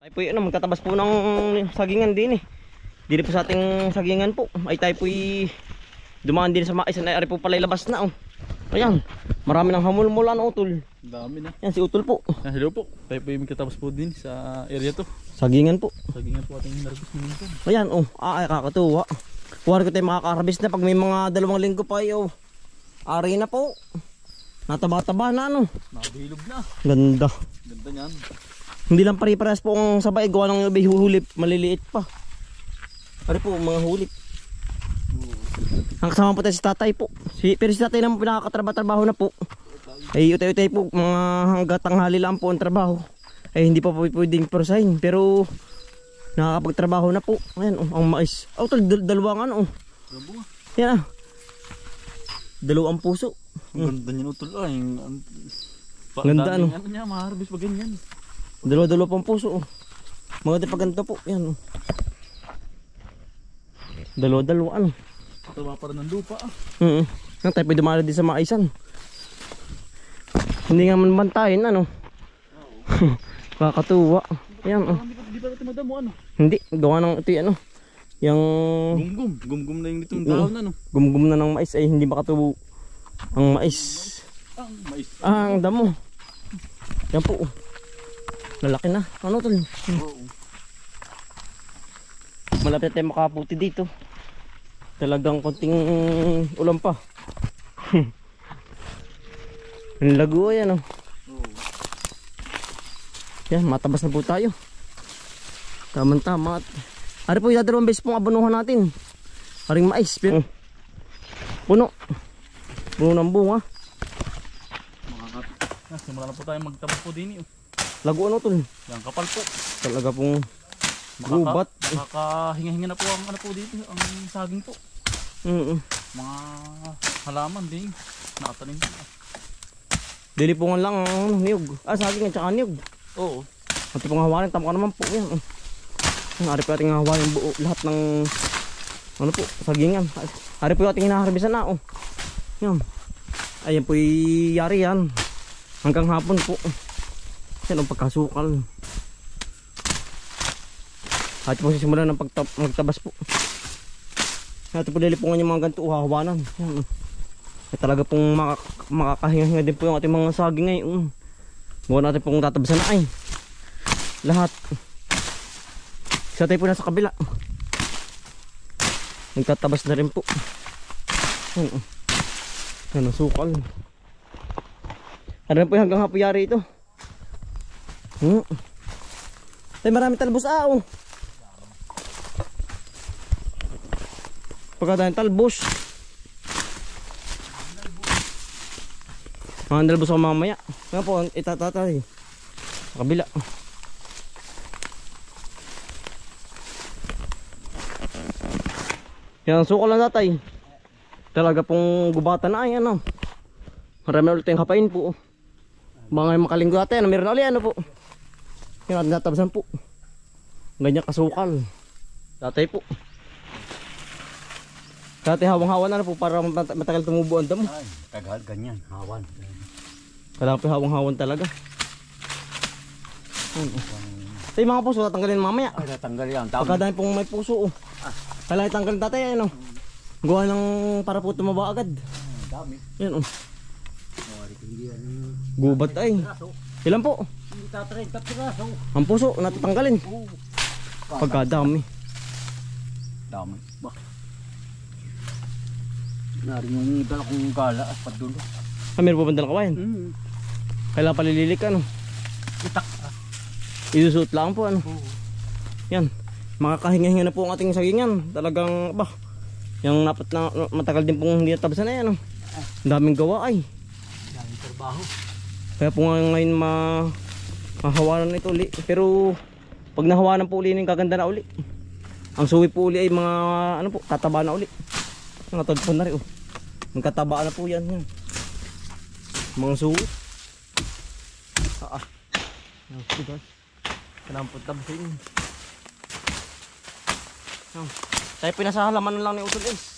Tayo po ano, magtatabas po ng sagingan din eh. Dili po sa ating sagingan po. Ay tayo po dumaan din sa mais. Ay po pala labas na oh. Ayan, marami ng hamul-mulan utol. Dami na. Yan si utol po. Hello po. Tayo po yung magtatapos po din sa area to. Sagingan po. Sagingan po ating hinarvest minsan. Ayan oh, ay kakatuwa. Kuwari ko tayo makakarabis na pag may mga 2 linggo pa oh. Ari na po. Nataba-taba na ano. Nabilog na. Ganda. Ganda niyan. Hindi lang pare-parehas po ang sabay. Gawa ng iba hulip. Maliliit pa. Ari po mga hulip. Ang kasama po tayo si tatay po. Pero si tatay naman pinakatrabaho na po. Ay utay-utay po. Mga hanggang tanghali lang po ang trabaho. Ay hindi pa po pwedeng prusahin. Pero nakakapagtrabaho na po. Ayan oh, ang mais. Oh, dalawang ano oh. Yan ah. 2 puso. Ang ganda niyan utol ay. Ganda ano. Ano niya ma-harvest pa ganyan. 2 pang puso oh. Maganda pa ganito po. Yan oh. 2 ano. Taba pa rin ng lupa ah. Ang tayo pwede dumalo din sa maisan. Hindi nga man bantayin ano. Kakatuwa. Yan oh. Hindi pa natin madamo ano. Hindi, gawa ng ito ano. Yung Gumgum na yung ditong dahon ano. gumgum na ng mais ay hindi makatubo ang mais. Ang mais. Ang damo. Yan po. Lalaki na. Ano tol? Malapit tayo makaputi dito. Talagang konting ulan pa. Ang lago yan oh. Yan, matabas na po tayo. Tama-tama. Ari po yung 2 beses pong abonuhan natin. Aring mais. Pero puno. Puno ng bunga. Simula na po tayo magtabas po din eh. Lago ano tol? Yan kapal po. Talaga pong gubat. Makakahinga-hinga na po ang ano po dito. Ang saging po. Mga halaman din. Nakatanim po. Dili po nga lang ang niyog. Saging at saka niyog. Oo. At pong hawanin. Tama ka naman po yan. Ari po ating hawanin buo. Lahat ng ano po, sagingan. Ari po ating hinaharbisan na oh. Yan. Ayan po yari yan. Hanggang hapon po. Yan ang pagkasukal. At po sisimula ng magtabas po. At po lilipungan yung mga ganito hawanan. Yan. At talaga pong makakahinga-hinga din po yung ating mga saging ngayon. Buwan natin pong tatabasan na ay. Lahat. Isa tayo po nasa kabila. Nagtatabas na rin po. Yan. Yan ang sukal. Ano po hanggang hapon yari ito. Tay marami talbos oh. Pagkadaan talbos. Mga talbos ako mamaya. Nga po itatatay. Sa kabila. Yan sukal lang tatay. Talaga pong gubatan na ay ano. Marami ulit yung kapain po. Mga makalinggo natin, meron na ulit ano po. Yung ating natabasan po. Ganyan kasukal. Tatay po. Dati hawang-hawan na po para matagal tumubo ang damo. Ay, tagal ganyan, hawan. Kailangan po hawang-hawan talaga. Sa mga puso, tatanggalin mamaya. Ay, tatanggal yan. Pagkadami pong may puso. Kailangan itanggalin tatay ano. Gawa ng para po tumaba agad. Dami. Yan oh. Gubat ay. Ilan po? Ang puso natatanggalin. Pagkadami. Dami. Ba. Narin yung dala kong gala at padulo. Meron po bandang kawain? Kailangan palililik ano? Itak. Isusut lang po ano? Yan. Makakahinga-hinga na po ang ating sagingan. Talagang ba? Yung napat na matagal din pong hindi natabasan na yan oh. Ang daming gawa ay. Daming trabaho. Kaya po nga ngayon mahawanan ito uli. Pero pag nahawanan po uli, kaganda na uli. Ang suwi po uli ay mga ano po, tataba na uli. Natagpo na rin oh. Magkataba na po yan. Mga suwi. Kailangan po tabasin. Tayo pinasahalaman lang ni Utol is.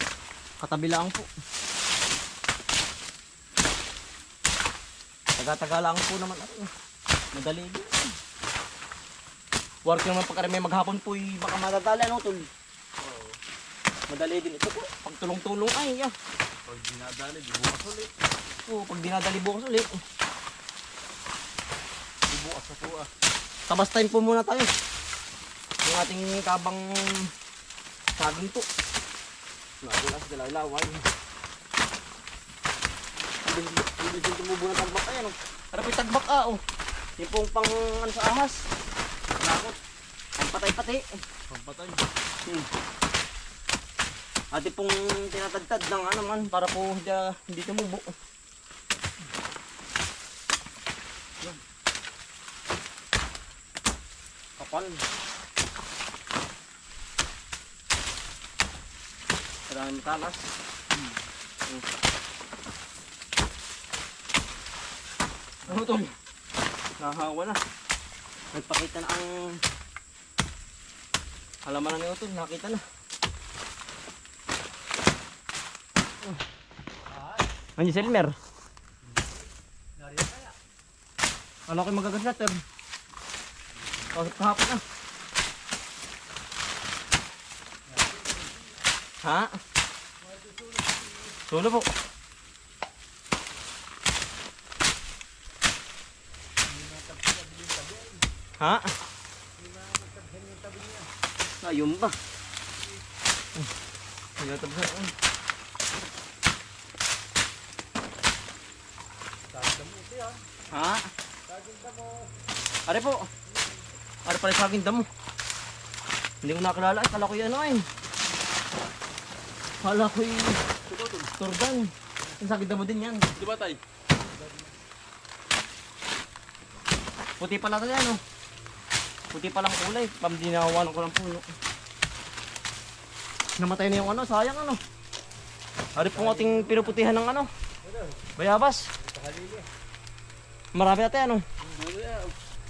Katabi lang po. Taga-taga lang po naman ako. Madali din. Work naman pagka may maghapon po, baka madadali ano tol. Oo. Madali din ito po. Pag tulong-tulong ay, yeah. Pag dinadali, di bukas ulit. Oo, pag dinadali bukas ulit. Di bukas na po ah. Tabas time po muna tayo. Yung ating kabang saging po. Nagulas dalaway. Hindi din tumubo ng tagbak ayan oh. Harap yung tagbak oh. Yung pong pang ano sa ahas. Nakot. Ang patay-patay. Pampatay. Ate pong tinatagtad ng ano man para po hindi tumubo. Kapal. Maraming talas. Ano tol? Nahawa na. Nagpakita na ang halaman na ni Utol. Nakita na. Ano si Elmer? Ano kayo magagasat? Kahapon na. Ha? Solo po. Ha? Ayun ba? Tinatabsan. Ha? Are po. Are pala sa akin damo. Hindi ko nakilala. Kala ko yung ano eh. Kala ko yung turdan. Yung sa akin damo din yan. Di ba tay? Puti pala ito yan oh. Puti palang kulay. Pamdinawan ko ng puno. Namatay na yung ano. Sayang ano. Are po ng ating pinuputihan ng ano. Bayabas. Marami natin ano.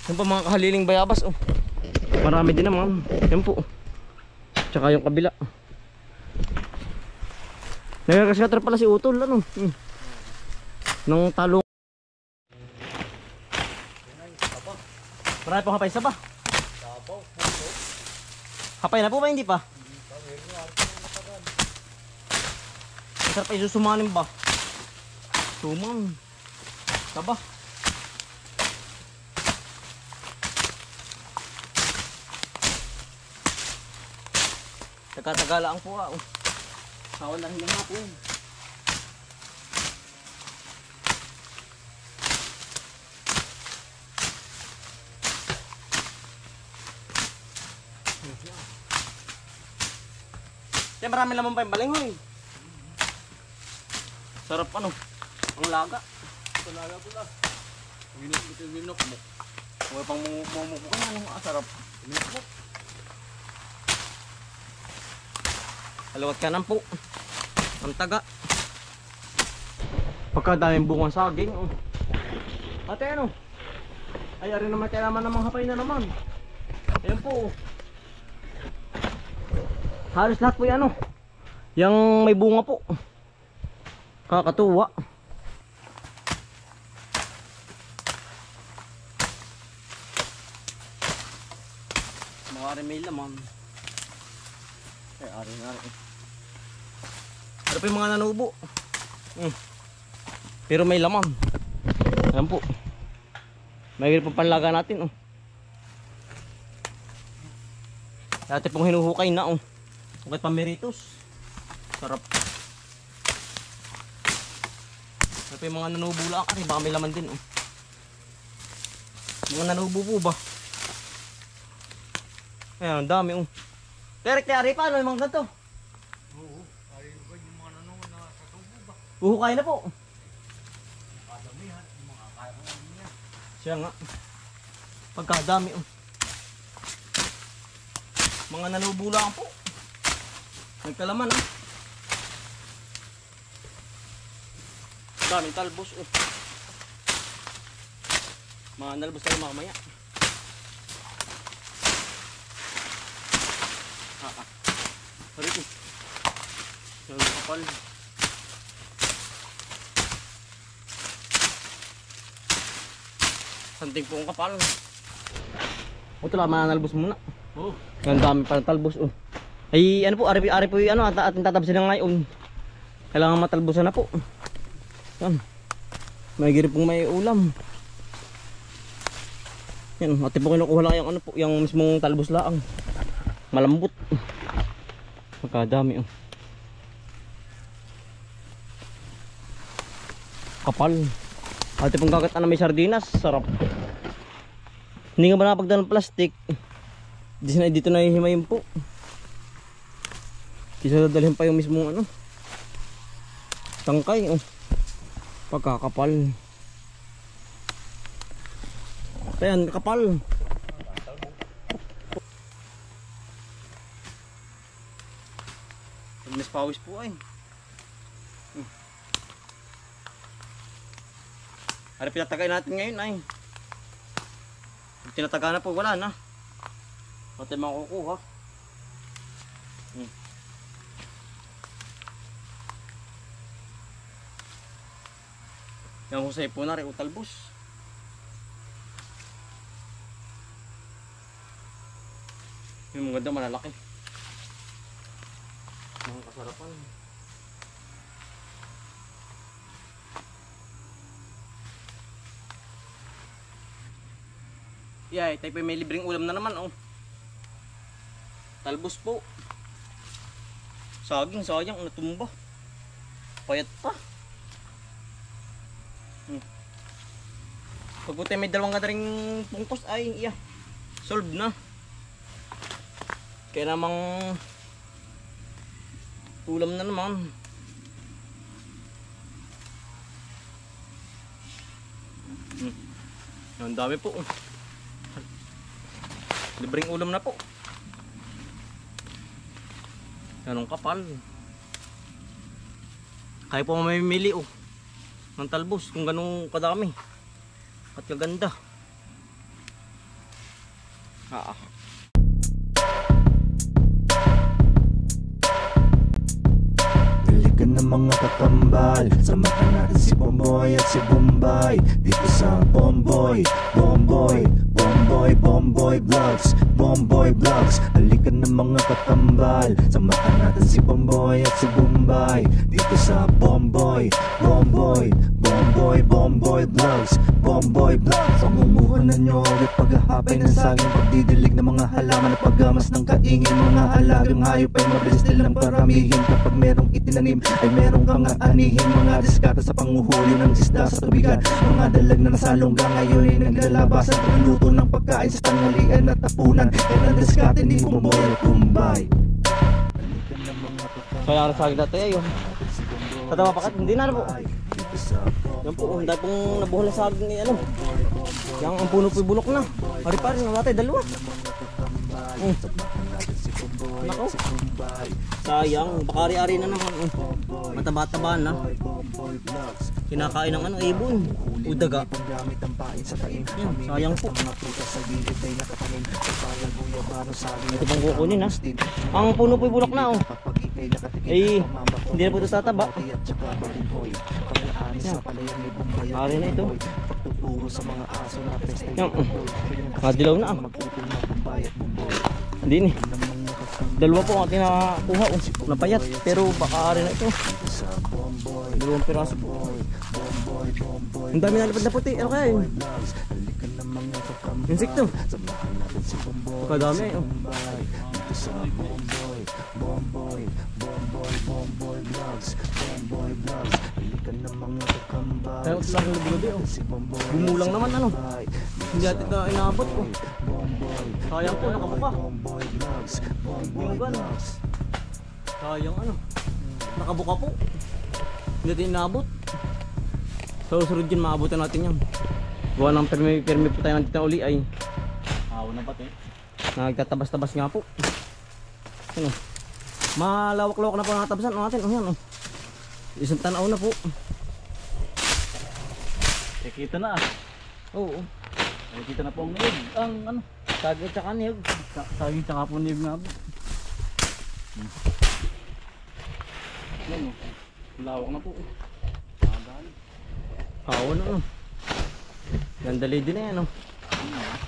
Yan po mga kahaliling bayabas oh. Marami din naman. Yan po. Tsaka yung kabila. Nagkakaskater pala si Utol ano. Nang talong. Marami pong hapay sa ba? Hapay na po ba? Hindi pa? Masarap ay susumanin ba? Sumang. Taba. Nagkatagalaan po ah. Kawan na rin ng hapon. Kaya marami naman pa yung balinghoy. Sarap ano. Ang laga. Talaga pula. Minok mo. Huwag pang mumuko ka na. Sarap. Minok mo. Halawat ka po. Ang taga. Pagkadaming bungang saging. Oh. Ate ano? Ay, ari naman kailangan namang hapay na naman. Ayan po. Halos lahat po yan ano. Yang may bunga po. Kakatuwa. Mga may laman. Ay, ari. Ano pa yung mga nanubo? Pero may laman. Ayan po. May pa panlaga natin. Oh. Dati pong hinuhukay na. Oh. Hukay pamiritos. Sarap. Ano pa yung mga nanubo lang? Ari, baka may laman din. Oh. Mga nanubo po ba? Ayan, ang dami. Oh. Derek, ari pa. Ano yung mga ganito? Uhukay na po. Siya nga. Pagkadami oh. Mga nanubulang po. Nagkalaman oh. Daming talbos oh. Mga nalbos tayo mamaya. Harito. Yung kapal. Santing pong kapal. O ito lang, mananalbos muna. Oh. Ang dami pa ng talbos. Oh. Ay ano po, ari po yung ano, ating tatabsin na ngayon. Kailangan matalbosan na po. Yan. May giri pong may ulam. Yan, ate po kinukuha lang yung ano po, yung mismong talbos laang. Malambot. Magkadami oh. Kapal. Ate pong kakit na may sardinas, sarap. Hindi nga ba nakapagdala ng plastic? Dito na hihimayin po. Kisa dadalhin pa yung mismong ano, tangkay oh. Pagkakapal. Ayan, kapal. Mas pawis po ay. Ano pinatagay natin ngayon ay. Pag tinataga na po, wala na. Pati makukuha. Yung husay po na rin, utalbos. Yung maganda malalaki. Mga kasarapan. Yeah, tayo may libreng ulam na naman oh. Talbos po. Saging, sayang, natumba. Payat pa. Pag tayo may dalawang kadaring pungkos ay yeah, solve na. Kaya namang ulam na naman. Ang dami po. Libreng ulam na po. Ganong kapal. Kaya po mamimili oh ng talbos kung ganong kadami at kaganda. Dalikan ng mga kakambal, samahan natin si Bomboy at si Bombay dito sa Bomboy Vlogs. Bomboy Vlogs. Dalikan ng mga kakambal, samahan natin si Bomboy at si Bombay dito sa Bomboy Vlogs. Bomboy Vlogs. Pangumuhanan nyo at paghahapay ng saging, pagdidilig ng mga halaman at paggamas ng kaingin. Mga alagang hayop ay mabilis nilang paramihin. Kapag merong itinanim ay merong kang aanihin. Mga diskarte sa panguhuli ng isda sa tubigan. Mga dalag na nasalungga ngayon ay naglalabasan. Pagluluto ng pagkain sa tanghalian at tapunan. Yan ang diskarte ni Bomboy at Bombay. Kaya ang saging dati ay yun. Tatama pakat, hindi na po. Yan po, hindi pong nabuhol na saging ni ano. Yang ang puno po'y bulok na. Pari-pari na natin, dalawa. Nako. Sayang, bakari-ari na naman. Mataba-taba na. Kinakain ng ano, ibon. Udaga. Yan, sayang po. Ito pang kukunin ha. Ang puno po'y bulok na oh. Eh, hindi na po ito tataba. Yan. Ari na ito. Yan. Madilaw na ah. Hindi ni. Dalawa po ang ating nakakuha oh. Napayat. Pero baka ari na ito. Dalawang piraso po. Ang dami nalipad na puti. Ano kaya yun? Insekto. Kadami eh oh. Bomboy Vlogs. Kaya ito lang yung gabi oh. Bumulang naman ano. Hindi natin na inabot oh. Sayang po, nakabuka. Yung gano'n. Sayang ano. Nakabuka po. Hindi natin inabot. Sa susunod yun, maabutan natin yan. Gawa ng permi po tayo nandito na uli ay Awan na pati. nagtatabas-tabas nga po. Ano? Malawak-lawak na po ang tabasan natin. Oh, yan, oh. Isang tanaw na po. Kita na ah. Oo. Kita na po ang niyog. Ang ano? Saging tsaka niyog. Saging tsaka po niyog nga po. Yan o. Lawak na po. Awan ano. Ganda lady na yan oh.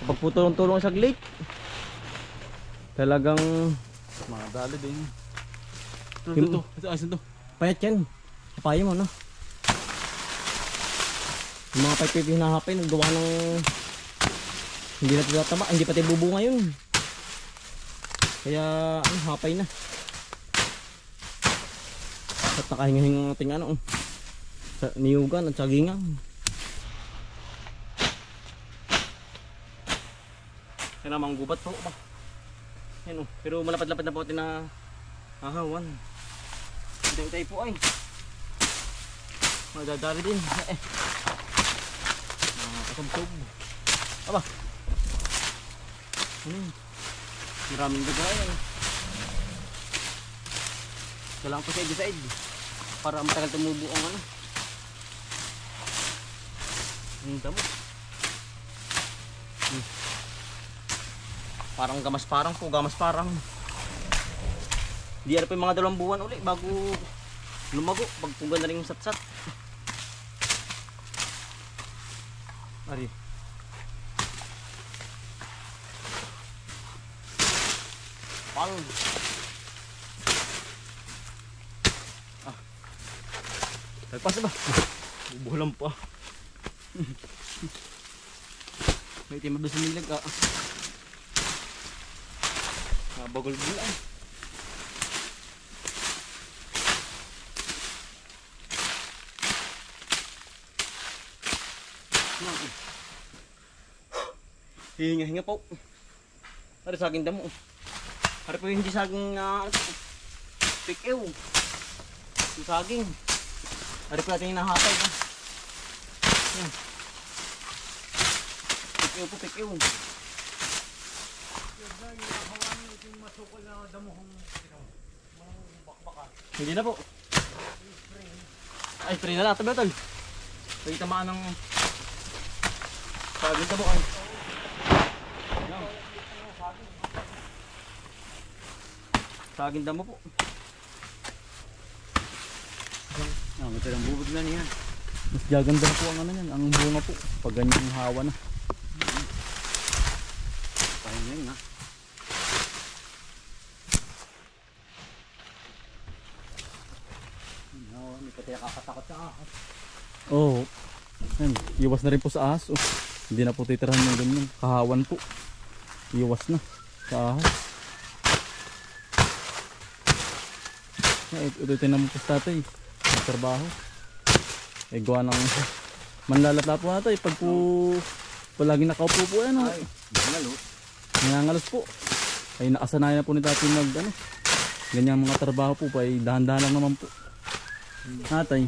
Kapag po tulong-tulong sa saglit, talagang Mga dali din. Yung- Ito, ayos ito. payat yan. Papaya mo, no? Yung mga payat hinahapay, naggawa ng hindi na tataba, hindi pati bubunga yun. Kaya, hapay na. At nakahinga-hinga ng ating niyugan at sagingan. Kaya namang gubat po ba? Yan pero malapad-lapad na po atin na hahawan. Hintay-hintay po ay. Madadali din. Nakakasabsog. Aba. Ano yun? Maraming gagawin. Kailangan po side-side. Para matagal tumubo ang ang damo. Parang gamas parang. Di ano pa yung mga 2 buwan uli bago lumago. Pagpugan na rin yung satsat. Ari. Pal. Tagpas na ba? Bubulang pa. May timba ba sumilag bagol-bulan. Hinga-hinga po. Ari saging damo. Ari po hindi saging pick-ew. Yung saging. Ari po natin hinahapay. Yan. Pick-ew po, pick-ew. Hindi na po. Ay, spray na lang. Tabi tol. Pagkita tamaan ng saging damo ay. Saging damo po. Ito lang bubog na niya. Mas gaganda po ang yan, ang bunga po. Pag ganyan hawa na. Pahinga nga. Hindi ka tayo kakatakot sa ahas. Oo. Yan, iwas na rin po sa ahas. Hindi na po titirahan ng ganyan. Kahawan po. Iwas na sa ahas. Ito tinamang po sa tatay. Trabaho. Gawa ng manlalata po natin. Pag po palagi nakaupo po ano. Ay, nangalos. Nangangalos po. Ay nakasanayan na po ni tatay mag ganyang mga trabaho po pa ay dahan-dahan lang naman po. Natay.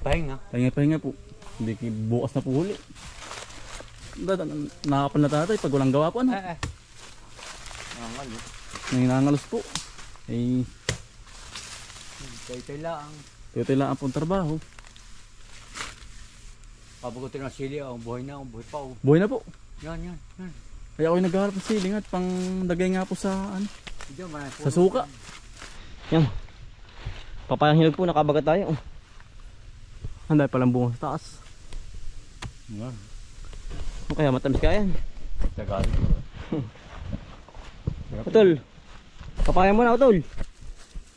Pahinga. Pahinga po. Hindi bukas na po huli. Nakakapal na tatay pag walang gawa po ano. Nangalos. Nangangalos po. Ay Tayo lang pong trabaho. Pabagutin ng sili, buhay na, buhay pa. Buhay na po. Yan. Kaya ako'y naghaharap ng siling at pang dagay nga po sa Diyan, sa suka. Yan. Papayang hinog po, nakabagat tayo. Handay palang bunga sa taas. Yan. Kaya matamis kaya yan. Tagali. Utol. Papaya mo na, Utol.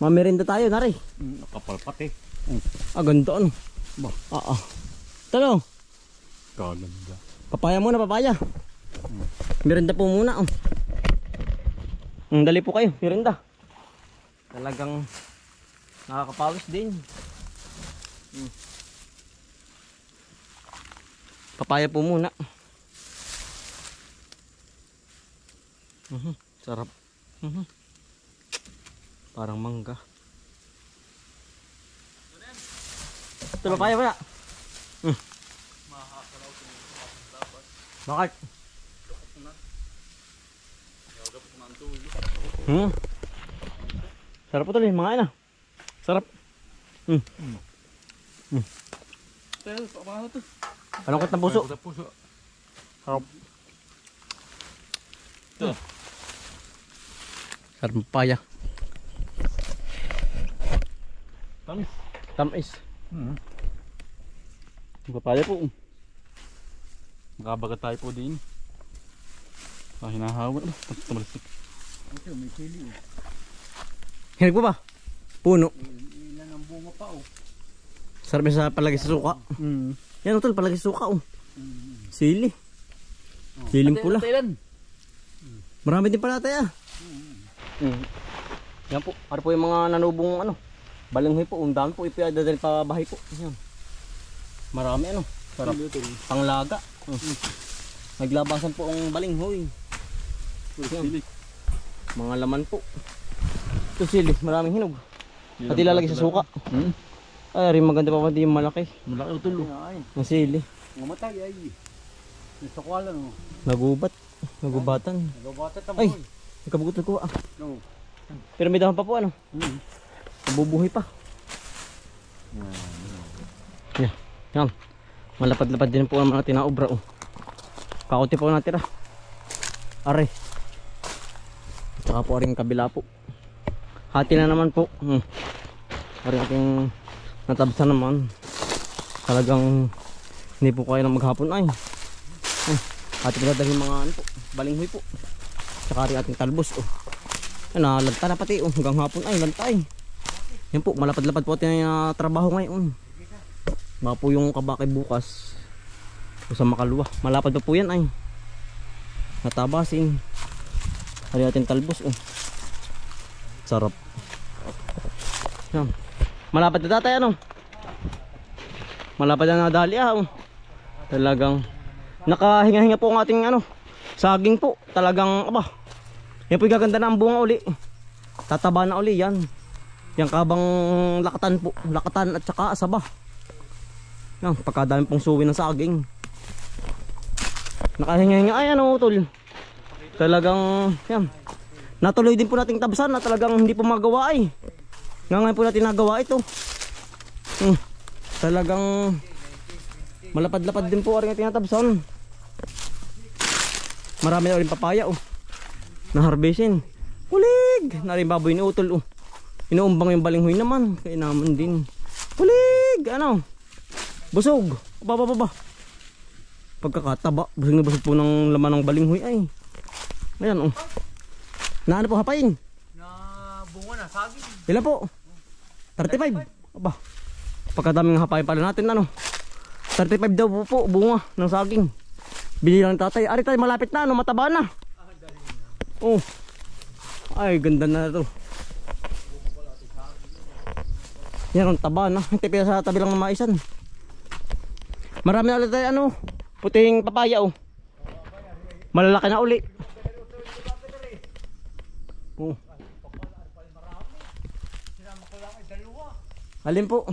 Mamerinda tayo, nari. Nakapalpat eh. Ganda ano. Talo. Kaganda. Papaya muna, papaya. Merinda po muna. Dali po kayo, merinda. Talagang nakakapawis din. Papaya po muna. Sarap. Parang mangga. Ito papaya ba? Bakit? Sarap po tuloy, mga ina. Sarap. Palungkot ng puso. Sarap. Sarap ng papaya. Tamis. Tamis. Papaya po. Makabagat tayo po din. hinahawa na. Tumalisik. Hinig po ba? Puno. Ilan ang bunga pa oh. Sarap sa palagi sa suka. Yan utol, palagi sa suka oh. Sili. Siling pula. Marami din pala tayo. Yan po. Ano po yung mga nanubong ano. Balinghoy po. Ang dami po. Ipiadadal pa bahay po. Yan. Marami ano. Sarap. Panglaga. Naglabasan po ang balinghoy. Yan. Mga laman po. Ito sili. Maraming hinog. At ilalagay sa suka. Ay, rin maganda pa pati yung malaki. Malaki utol. Ang sili. Mamatay ay. Gusto ko lang oh. Nagubat. Nagubatan. Nagabata Ay, tamoy. nagkabugot ko ah. No. Pero may dahon pa po ano. Nabubuhay pa. Yan. Malapad-lapad din po ang mga tinaobra oh. Kakunti po natira. Are. Tsaka po rin kabila po. Hati na naman po. Are ating natabsan naman. Talagang hindi po kaya nang maghapon ay. Hati pa dahil mga ano po, balinghoy po. Tsaka rin ating talbos oh. Yan, lanta na pati oh. Hanggang hapon ay lantay. Yan po, malapad-lapad po ating trabaho ngayon. Mga po yung kabakay bukas o sa Makalwa. Malapad pa po yan ay. Natabasin. Hari ating talbos oh. Sarap. Yan. Malapad na tatay ano. Malapad na nadali ah oh. Talagang nakahinga-hinga po ang ating ano saging po. Talagang aba. Yan po yung gaganda na ang bunga uli. Tataba na uli yan. Yan kabang lakatan po. Lakatan at saka asaba. Yan, pagkadami pong suwi ng saging. Nakahinga-hinga ay ano tol. Talagang yan. Natuloy din po nating tabsan na talagang hindi po magawa ay. Ngayon po natin nagawa ito. Talagang malapad-lapad din po ang ating tabsan. Marami na rin papaya oh. Naharbesin. Kulig! Narin baboy ni utol oh. Inuumbang yung balinghoy naman. Kaya naman din. Kulig! Ano? Busog! Baba. Pagkakataba. Busog na busog po ng laman ng balinghoy ay. Ayan oh. Na ano po hapain? Na bunga na saging. Ilan po? 35. Aba. Pagkadaming hapain pala natin ano. 35 daw po bunga ng saging. Bili lang tatay. Ari tayo malapit na ano, mataba na. Oh. Ay, ganda na to. Yan ang taba na. Hintay sa tabi lang ng maisan. Marami na ulit tayo ano, puting papaya oh. Malalaki na uli. Oh. Alin po?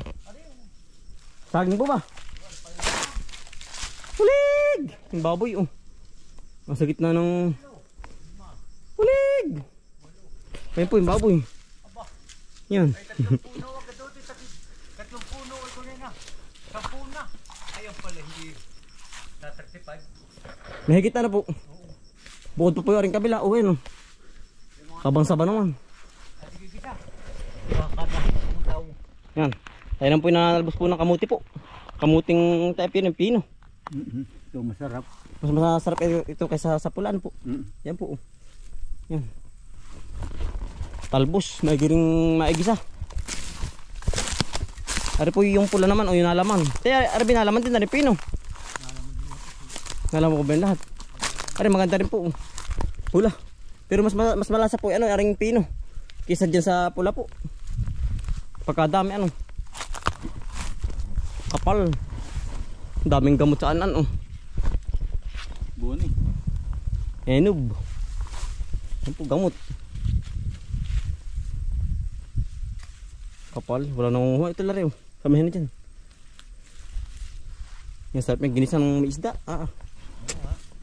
Saging po ba? Hulig! Yung baboy oh. Nasa gitna ng hulig! Ayun po yung baboy. Yan. Tatlong puno ito na. Sampun na. Ayaw pala hindi. Na 35. Mahigit na po. Bukod po po yung aring kabila. Uwi no. Kabang saba naman. Yan. Tayo lang po yung nanalabos po ng kamuti po. Kamuting tayo ng pino. Ito masarap. Mas masarap ito kaysa sa pulaan po. Yan po. Yan. Talbos. Magiring maigisa. Ari po yung pula naman o yung nalaman. Tayo ari binalaman din na rin pino. Nalaman ko ba yung lahat? Ari maganda rin po. Pula. Pero mas malasa po ano aring pino. Kisa dyan sa pula po. Pagkadami ano. Kapal. Daming gamot sa anan oh. Buni. Enog. Yan po gamot. Kapal. Wala nang ito lari oh. Samahin na dyan. Yung sarap yung ginisa ng may isda.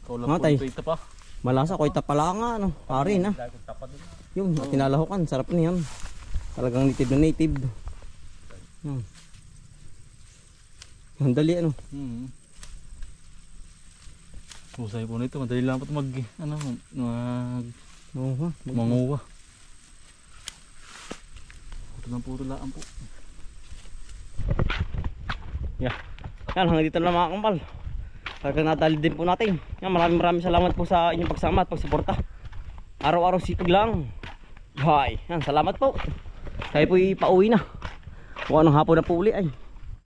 Kaulang Matay. po ito pa. Malasa ko itapala nga ano. Pari na. Yung tinalahokan. Sarap niyan. Talagang native na native. Yan. Ang dali ano. Usay po nito. Madali lang po ito manguwa. Ito lang po laan po. Yeah. Yan hanggang dito lang mga kampal. Talagang nadali din po natin. Yan, maraming salamat po sa inyong pagsama at pagsuporta. Araw-araw sipag lang. Bye. Yan, salamat po. Tayo po ipauwi na. Kung anong hapon na po uli ay.